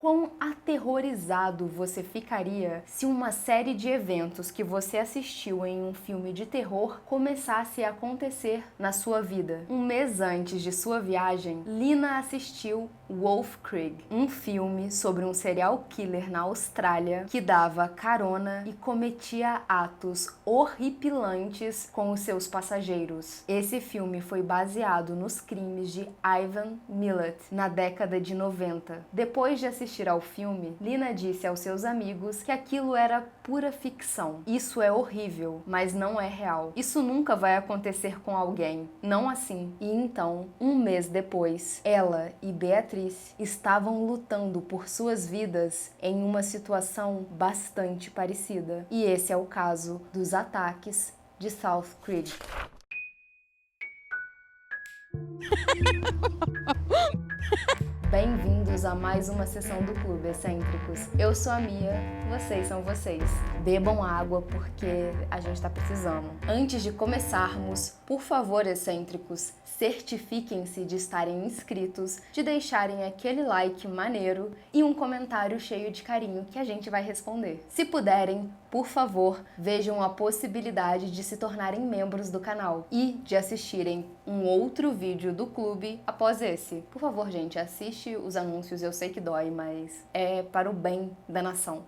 Quão aterrorizado você ficaria se uma série de eventos que você assistiu em um filme de terror começasse a acontecer na sua vida? Um mês antes de sua viagem, Lina assistiu Wolf Creek, um filme sobre um serial killer na Austrália que dava carona e cometia atos horripilantes com os seus passageiros. Esse filme foi baseado nos crimes de Ivan Milat na década de 90. Depois de assistir ao filme, Lina disse aos seus amigos que aquilo era pura ficção. Isso é horrível, mas não é real. Isso nunca vai acontecer com alguém, não assim. E então, um mês depois, ela e Beatriz estavam lutando por suas vidas em uma situação bastante parecida. E esse é o caso dos ataques de South Creek. Bem-vindos a mais uma sessão do Clube Excêntricos. Eu sou a Mia, vocês são vocês. Bebam água porque a gente tá precisando. Antes de começarmos, por favor, excêntricos, certifiquem-se de estarem inscritos, de deixarem aquele like maneiro e um comentário cheio de carinho que a gente vai responder. Se puderem, por favor, vejam a possibilidade de se tornarem membros do canal e de assistirem um outro vídeo do clube após esse. Por favor, gente, assiste os anúncios, eu sei que dói, mas é para o bem da nação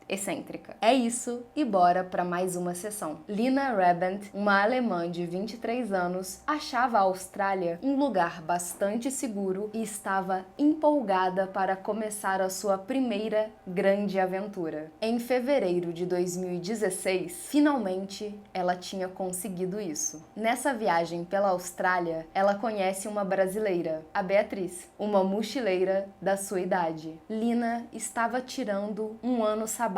excêntrica. É isso e bora para mais uma sessão. Lina Rebent, uma alemã de 23 anos, achava a Austrália um lugar bastante seguro e estava empolgada para começar a sua primeira grande aventura. Em fevereiro de 2016, finalmente ela tinha conseguido isso. Nessa viagem pela Austrália, ela conhece uma brasileira, a Beatriz, uma mochileira da sua idade. Lina estava tirando um ano sabático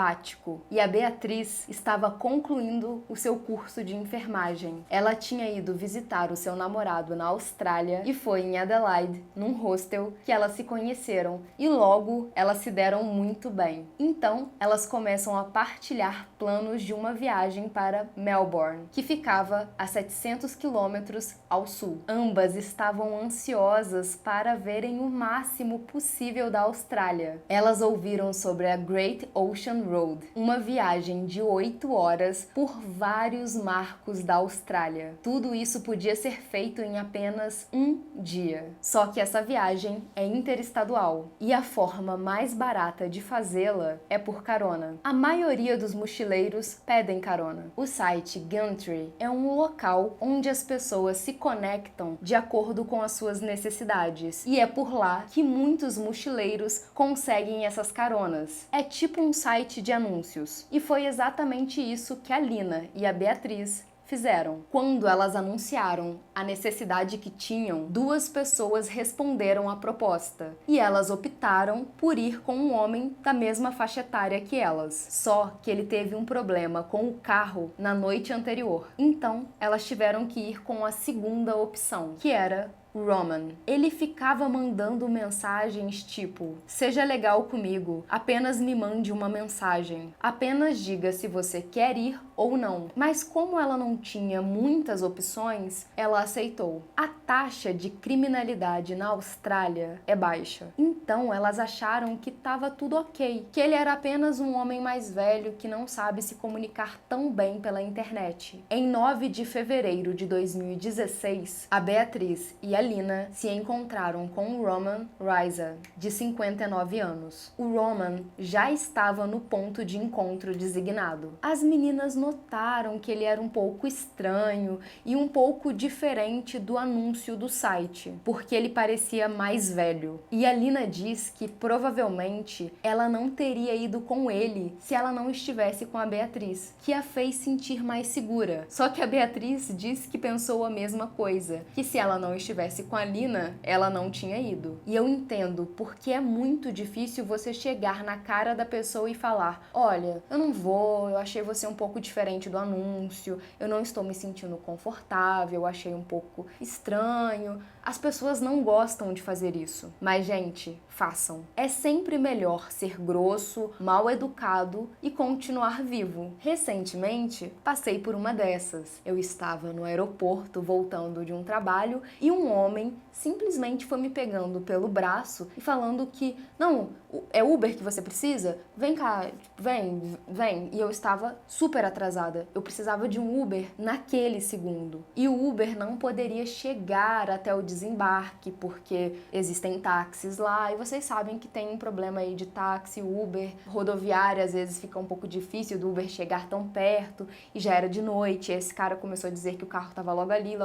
e a Beatriz estava concluindo o seu curso de enfermagem. Ela tinha ido visitar o seu namorado na Austrália e foi em Adelaide, num hostel, que elas se conheceram e logo elas se deram muito bem. Então, elas começam a partilhar planos de uma viagem para Melbourne, que ficava a 700 quilômetros ao sul. Ambas estavam ansiosas para verem o máximo possível da Austrália. Elas ouviram sobre a Great Ocean Road, uma viagem de 8 horas por vários marcos da Austrália. Tudo isso podia ser feito em apenas um dia. Só que essa viagem é interestadual e a forma mais barata de fazê-la é por carona. A maioria dos mochileiros pedem carona. O site Gumtree é um local onde as pessoas se conectam de acordo com as suas necessidades e é por lá que muitos mochileiros conseguem essas caronas. É tipo um site de anúncios. E foi exatamente isso que a Lina e a Beatriz fizeram. Quando elas anunciaram a necessidade que tinham, 2 pessoas responderam à proposta e elas optaram por ir com um homem da mesma faixa etária que elas. Só que ele teve um problema com o carro na noite anterior. Então, elas tiveram que ir com a segunda opção, que era Roman. Ele ficava mandando mensagens tipo: seja legal comigo, apenas me mande uma mensagem, apenas diga se você quer ir ou não. Mas como ela não tinha muitas opções, ela aceitou. A taxa de criminalidade na Austrália é baixa, então elas acharam que estava tudo ok, que ele era apenas um homem mais velho que não sabe se comunicar tão bem pela internet. Em 9 de fevereiro de 2016, a Beatriz e a Lina se encontraram com o Roman Riza, de 59 anos. O Roman já estava no ponto de encontro designado. As meninas notaram que ele era um pouco estranho e um pouco diferente do anúncio do site, porque ele parecia mais velho. E a Lina diz que provavelmente ela não teria ido com ele se ela não estivesse com a Beatriz, que a fez sentir mais segura. Só que a Beatriz diz que pensou a mesma coisa, que se ela não estivesse com a Lina, ela não tinha ido. E eu entendo, porque é muito difícil você chegar na cara da pessoa e falar: olha, eu não vou, eu achei você um pouco diferente diferente do anúncio, eu não estou me sentindo confortável, eu achei um pouco estranho. As pessoas não gostam de fazer isso, mas gente, façam. É sempre melhor ser grosso, mal educado e continuar vivo. Recentemente, passei por uma dessas. Eu estava no aeroporto voltando de um trabalho e um homem simplesmente foi me pegando pelo braço e falando que, não, é Uber que você precisa? Vem cá, vem. E eu estava super atrasada. Eu precisava de um Uber naquele segundo. E o Uber não poderia chegar até o desembarque, porque existem táxis lá, e vocês sabem que tem um problema aí de táxi, Uber, rodoviária, às vezes fica um pouco difícil do Uber chegar tão perto, e já era de noite, e esse cara começou a dizer que o carro tava logo ali,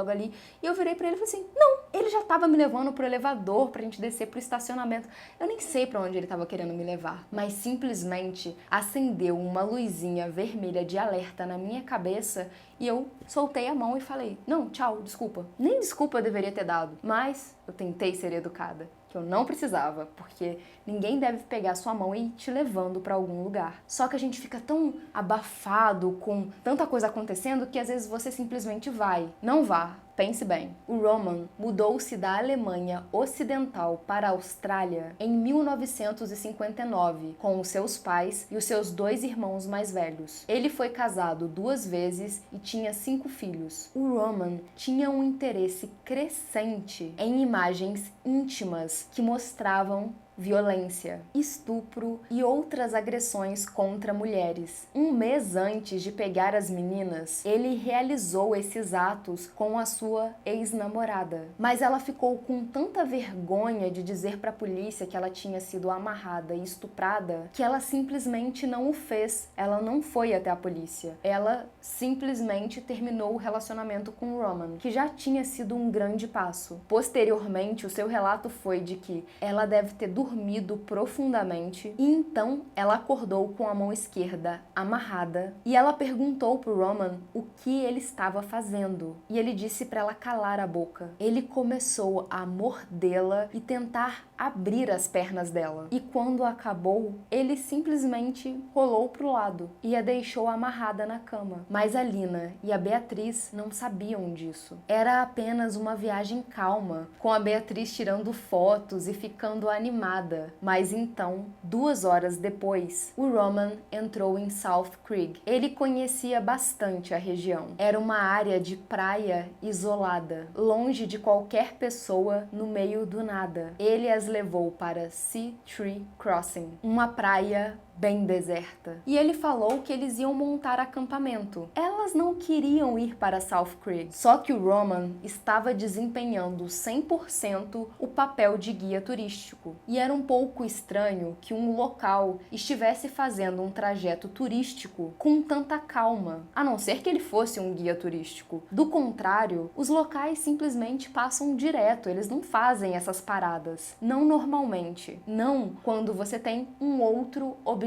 e eu virei pra ele e falei assim, não, ele já tava me levando pro elevador pra gente descer pro estacionamento. Eu nem sei pra onde ele tava querendo me levar, mas simplesmente acendeu uma luzinha vermelha de alerta na minha cabeça e eu soltei a mão e falei, não, tchau, desculpa. Nem desculpa eu deveria ter dado, mas eu tentei ser educada, que eu não precisava, porque ninguém deve pegar sua mão e ir te levando pra algum lugar. Só que a gente fica tão abafado com tanta coisa acontecendo que às vezes você simplesmente vai. Não vá. Pense bem, o Roman mudou-se da Alemanha Ocidental para a Austrália em 1959 com os seus pais e os seus 2 irmãos mais velhos. Ele foi casado 2 vezes e tinha 5 filhos. O Roman tinha um interesse crescente em imagens íntimas que mostravam violência, estupro e outras agressões contra mulheres. Um mês antes de pegar as meninas, ele realizou esses atos com a sua ex-namorada. Mas ela ficou com tanta vergonha de dizer para a polícia que ela tinha sido amarrada e estuprada que ela simplesmente não o fez. Ela não foi até a polícia. Ela simplesmente terminou o relacionamento com o Roman, que já tinha sido um grande passo. Posteriormente, o seu relato foi de que ela deve ter dormido profundamente e então ela acordou com a mão esquerda amarrada e ela perguntou pro Roman o que ele estava fazendo e ele disse para ela calar a boca. Ele começou a mordê-la e tentar abrir as pernas dela e quando acabou, ele simplesmente rolou pro lado e a deixou amarrada na cama. Mas a Lina e a Beatriz não sabiam disso. Era apenas uma viagem calma, com a Beatriz tirando fotos e ficando animada. Mas então, 2 horas depois, o Roman entrou em South Creek. Ele conhecia bastante a região. Era uma área de praia isolada, longe de qualquer pessoa no meio do nada. Ele as levou para Sea Tree Crossing, uma praia bem deserta. E ele falou que eles iam montar acampamento. Elas não queriam ir para South Creek, só que o Roman estava desempenhando 100% o papel de guia turístico. E era um pouco estranho que um local estivesse fazendo um trajeto turístico com tanta calma, a não ser que ele fosse um guia turístico. Do contrário, os locais simplesmente passam direto, eles não fazem essas paradas. Não normalmente. Não quando você tem um outro objetivo,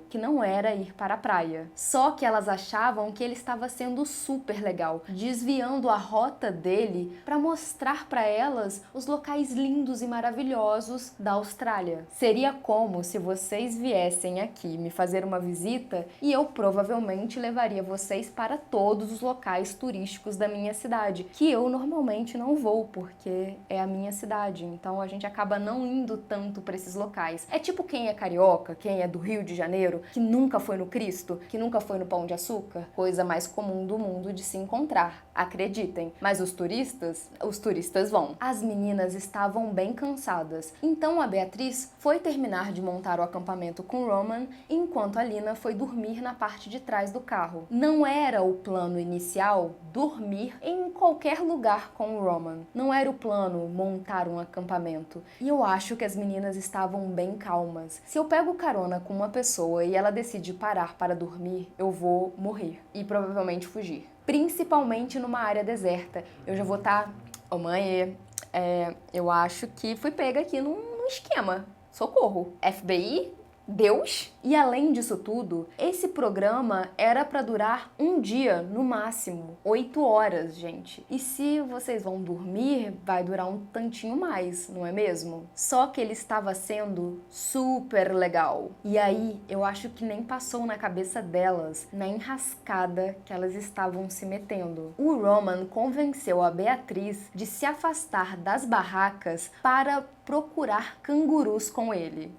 que não era ir para a praia. Só que elas achavam que ele estava sendo super legal, desviando a rota dele para mostrar para elas os locais lindos e maravilhosos da Austrália. Seria como se vocês viessem aqui me fazer uma visita e eu provavelmente levaria vocês para todos os locais turísticos da minha cidade, que eu normalmente não vou, porque é a minha cidade, então a gente acaba não indo tanto para esses locais. É tipo quem é carioca, quem é do Rio de Janeiro, que nunca foi no Cristo, que nunca foi no Pão de Açúcar, coisa mais comum do mundo de se encontrar, acreditem. Mas os turistas vão. As meninas estavam bem cansadas, então a Beatriz foi terminar de montar o acampamento com Roman, enquanto a Lina foi dormir na parte de trás do carro. Não era o plano inicial dormir em qualquer lugar com o Roman. Não era o plano montar um acampamento. E eu acho que as meninas estavam bem calmas. Se eu pego carona com uma pessoa e ela decide parar para dormir, eu vou morrer e provavelmente fugir. Principalmente numa área deserta. Eu já vou estar... Ô mãe, eu acho que fui pega aqui num esquema. Socorro. FBI? Deus? E além disso tudo, esse programa era para durar um dia, no máximo, 8 horas, gente. E se vocês vão dormir, vai durar um tantinho mais, não é mesmo? Só que ele estava sendo super legal. E aí, eu acho que nem passou na cabeça delas, na enrascada que elas estavam se metendo. O Roman convenceu a Beatriz de se afastar das barracas para procurar cangurus com ele.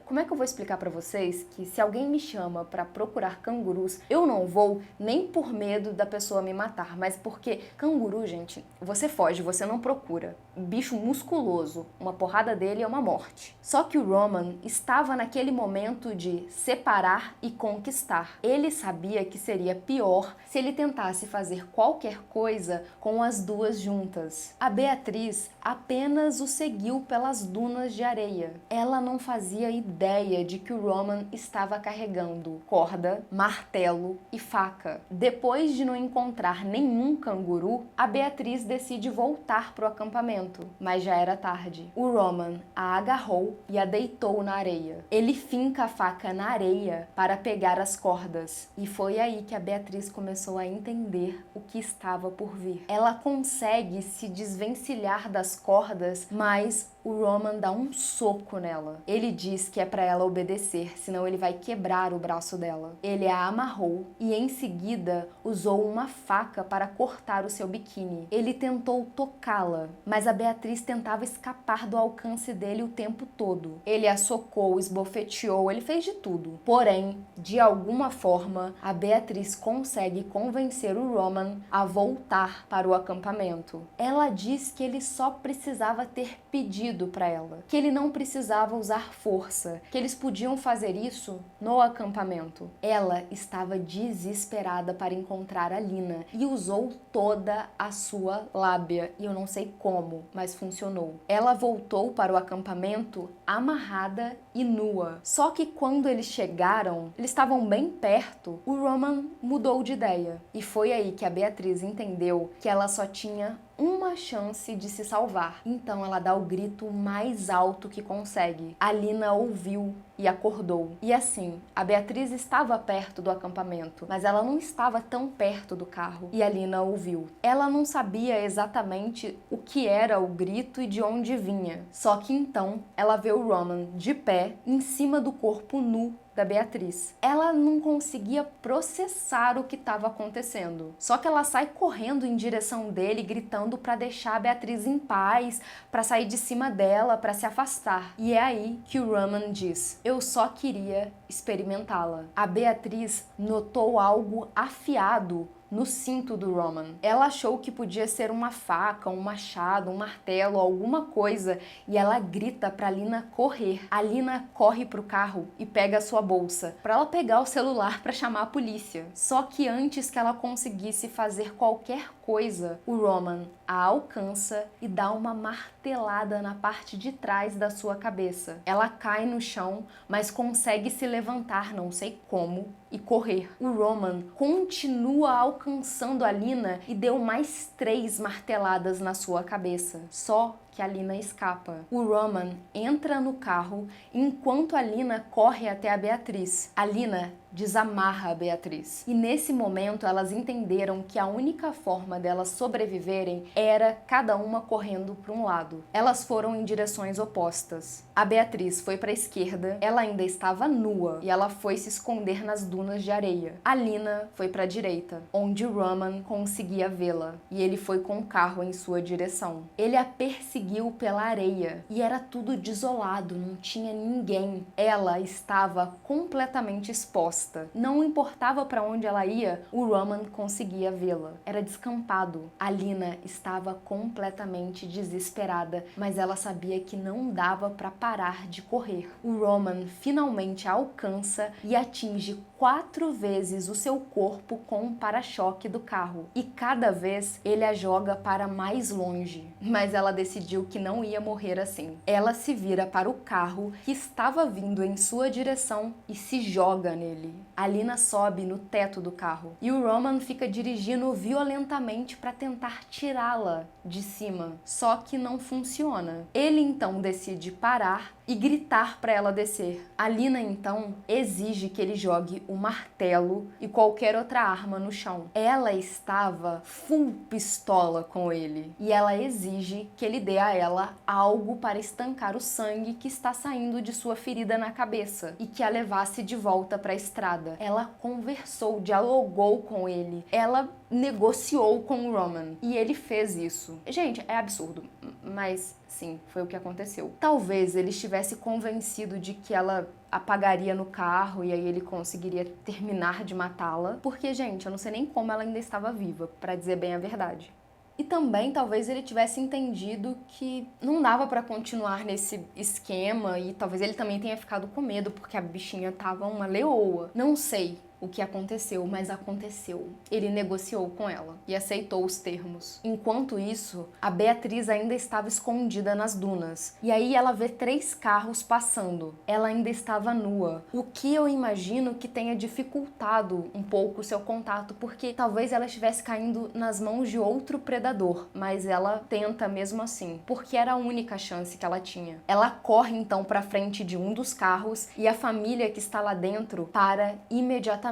Como é que eu vou explicar pra vocês que se alguém me chama pra procurar cangurus, eu não vou nem por medo da pessoa me matar, mas porque canguru, gente, você foge, você não procura. Bicho musculoso, uma porrada dele é uma morte. Só que o Roman estava naquele momento de separar e conquistar. Ele sabia que seria pior se ele tentasse fazer qualquer coisa com as duas juntas. A Beatriz apenas o seguiu pelas dunas de areia. Ela não fazia ideia de que o Roman estava carregando corda, martelo e faca. Depois de não encontrar nenhum canguru, a Beatriz decide voltar para o acampamento, mas já era tarde. O Roman a agarrou e a deitou na areia. Ele finca a faca na areia para pegar as cordas, e foi aí que a Beatriz começou a entender o que estava por vir. Ela consegue se desvencilhar das cordas, mas o Roman dá um soco nela. Ele diz que é para ela obedecer, senão ele vai quebrar o braço dela. Ele a amarrou e em seguida usou uma faca para cortar o seu biquíni. Ele tentou tocá-la, mas a Beatriz tentava escapar do alcance dele o tempo todo. Ele a socou, esbofeteou, ele fez de tudo. Porém, de alguma forma, a Beatriz consegue convencer o Roman a voltar para o acampamento. Ela diz que ele só precisava ter pedido para ela, que ele não precisava usar força, que eles podiam fazer isso no acampamento. Ela estava desesperada para encontrar a Lina e usou toda a sua lábia, e eu não sei como, mas funcionou. Ela voltou para o acampamento amarrada e nua. Só que quando eles chegaram, eles estavam bem perto, o Roman mudou de ideia. E foi aí que a Beatriz entendeu que ela só tinha uma chance de se salvar. Então ela dá o grito mais alto que consegue. A Lina ouviu e acordou. E assim, a Beatriz estava perto do acampamento, mas ela não estava tão perto do carro. E a Lina ouviu. Ela não sabia exatamente o que era o grito e de onde vinha. Só que então ela vê o Roman de pé em cima do corpo nu da Beatriz. Ela não conseguia processar o que estava acontecendo. Só que ela sai correndo em direção dele, gritando para deixar a Beatriz em paz, para sair de cima dela, para se afastar. E é aí que o Roman diz: "Eu só queria experimentá-la." A Beatriz notou algo afiado no cinto do Roman. Ela achou que podia ser uma faca, um machado, um martelo, alguma coisa, e ela grita pra Lina correr. A Lina corre pro carro e pega a sua bolsa pra ela pegar o celular pra chamar a polícia. Só que antes que ela conseguisse fazer qualquer coisa, o Roman a alcança e dá uma martelada na parte de trás da sua cabeça. Ela cai no chão, mas consegue se levantar, não sei como, e correr. O Roman continua alcançando a Lina e deu mais 3 marteladas na sua cabeça. Só que a Lina escapa. O Roman entra no carro enquanto a Lina corre até a Beatriz. A Lina desamarra a Beatriz. E nesse momento elas entenderam que a única forma delas sobreviverem era cada uma correndo para um lado. Elas foram em direções opostas. A Beatriz foi para a esquerda, ela ainda estava nua e ela foi se esconder nas dunas de areia. A Lina foi para a direita, onde o Roman conseguia vê-la, e ele foi com o carro em sua direção. Ele a perseguiu pela areia e era tudo desolado, não tinha ninguém. Ela estava completamente exposta. Não importava para onde ela ia, o Roman conseguia vê-la. Era descampado. A Lina estava completamente desesperada, mas ela sabia que não dava para parar de correr. O Roman finalmente a alcança e atinge 4 vezes o seu corpo com um para-choque do carro. E cada vez ele a joga para mais longe. Mas ela decidiu que não ia morrer assim. Ela se vira para o carro que estava vindo em sua direção e se joga nele. A Lina sobe no teto do carro e o Roman fica dirigindo violentamente para tentar tirá-la de cima. Só que não funciona. Ele então decide parar e gritar para ela descer. A Lina então exige que ele jogue o martelo e qualquer outra arma no chão. Ela estava full pistola com ele e ela exige que ele dê a ela algo para estancar o sangue que está saindo de sua ferida na cabeça e que a levasse de volta para a estrada. Ela conversou, dialogou com ele, ela negociou com o Roman e ele fez isso. Gente, é absurdo, mas sim, foi o que aconteceu. Talvez ele estivesse convencido de que ela apagaria no carro e aí ele conseguiria terminar de matá-la, porque, gente, eu não sei nem como ela ainda estava viva, pra dizer bem a verdade. E também talvez ele tivesse entendido que não dava pra continuar nesse esquema e talvez ele também tenha ficado com medo porque a bichinha tava uma leoa. Não sei o que aconteceu, mas aconteceu. Ele negociou com ela e aceitou os termos. Enquanto isso, a Beatriz ainda estava escondida nas dunas. E aí ela vê 3 carros passando. Ela ainda estava nua. O que eu imagino que tenha dificultado um pouco o seu contato, porque talvez ela estivesse caindo nas mãos de outro predador, mas ela tenta mesmo assim, porque era a única chance que ela tinha. Ela corre então para frente de um dos carros e a família que está lá dentro para imediatamente.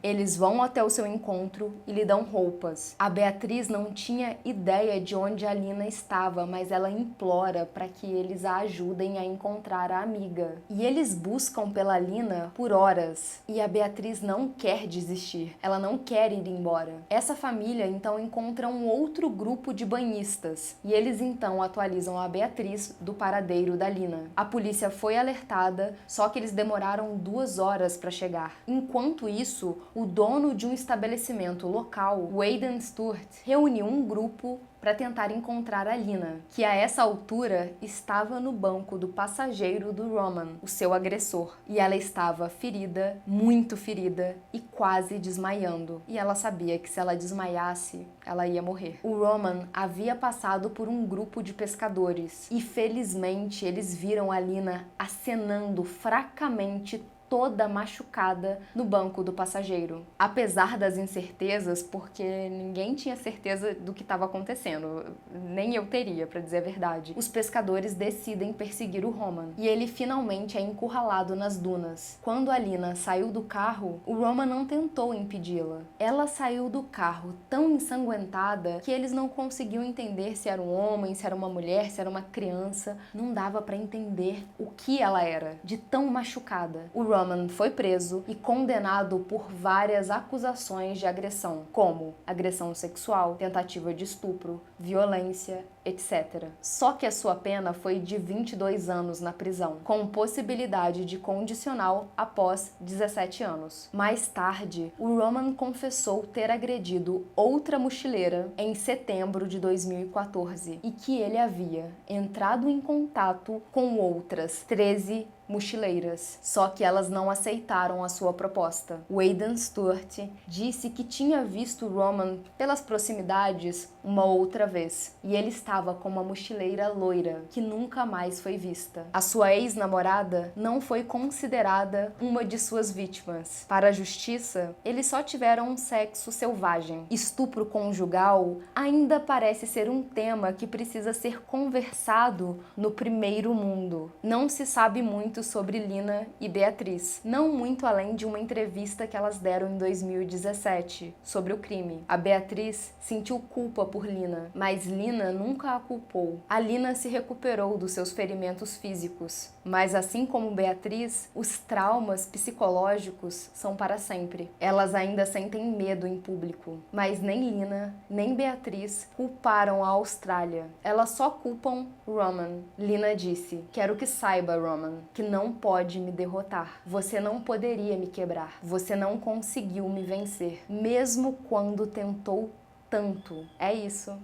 Eles vão até o seu encontro e lhe dão roupas. A Beatriz não tinha ideia de onde a Lina estava, mas ela implora para que eles a ajudem a encontrar a amiga. E eles buscam pela Lina por horas. E a Beatriz não quer desistir. Ela não quer ir embora. Essa família então encontra um outro grupo de banhistas. E eles então atualizam a Beatriz do paradeiro da Lina. A polícia foi alertada, só que eles demoraram 2 horas para chegar. Enquanto isso, o dono de um estabelecimento local, o Aidan Stewart, reuniu um grupo para tentar encontrar a Lina, que a essa altura estava no banco do passageiro do Roman, o seu agressor. E ela estava ferida, muito ferida e quase desmaiando. E ela sabia que se ela desmaiasse, ela ia morrer. O Roman havia passado por um grupo de pescadores e felizmente eles viram a Lina acenando fracamente, toda machucada no banco do passageiro. Apesar das incertezas, porque ninguém tinha certeza do que estava acontecendo, nem eu teria, para dizer a verdade, os pescadores decidem perseguir o Roman e ele finalmente é encurralado nas dunas. Quando a Lina saiu do carro, o Roman não tentou impedi-la. Ela saiu do carro tão ensanguentada que eles não conseguiam entender se era um homem, se era uma mulher, se era uma criança. Não dava para entender o que ela era, de tão machucada. O Roman foi preso e condenado por várias acusações de agressão, como agressão sexual, tentativa de estupro, violência, etc. Só que a sua pena foi de 22 anos na prisão, com possibilidade de condicional após 17 anos. Mais tarde, o Roman confessou ter agredido outra mochileira em setembro de 2014 e que ele havia entrado em contato com outras 13 mochileiras, só que elas não aceitaram a sua proposta. O Aidan Stewart disse que tinha visto Roman pelas proximidades uma outra vez, e ele estava com uma mochileira loira, que nunca mais foi vista. A sua ex-namorada não foi considerada uma de suas vítimas. Para a justiça, eles só tiveram um sexo selvagem. Estupro conjugal ainda parece ser um tema que precisa ser conversado no primeiro mundo. Não se sabe muito sobre Lina e Beatriz, não muito além de uma entrevista que elas deram em 2017 sobre o crime. A Beatriz sentiu culpa por Lina, mas Lina nunca a culpou. A Lina se recuperou dos seus ferimentos físicos, mas assim como Beatriz, os traumas psicológicos são para sempre. Elas ainda sentem medo em público, mas nem Lina nem Beatriz culparam a Austrália. Elas só culpam Roman. Lina disse: "Quero que saiba, Roman, que não pode me derrotar. Você não poderia me quebrar. Você não conseguiu me vencer, mesmo quando tentou tanto." É isso.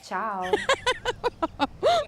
Tchau.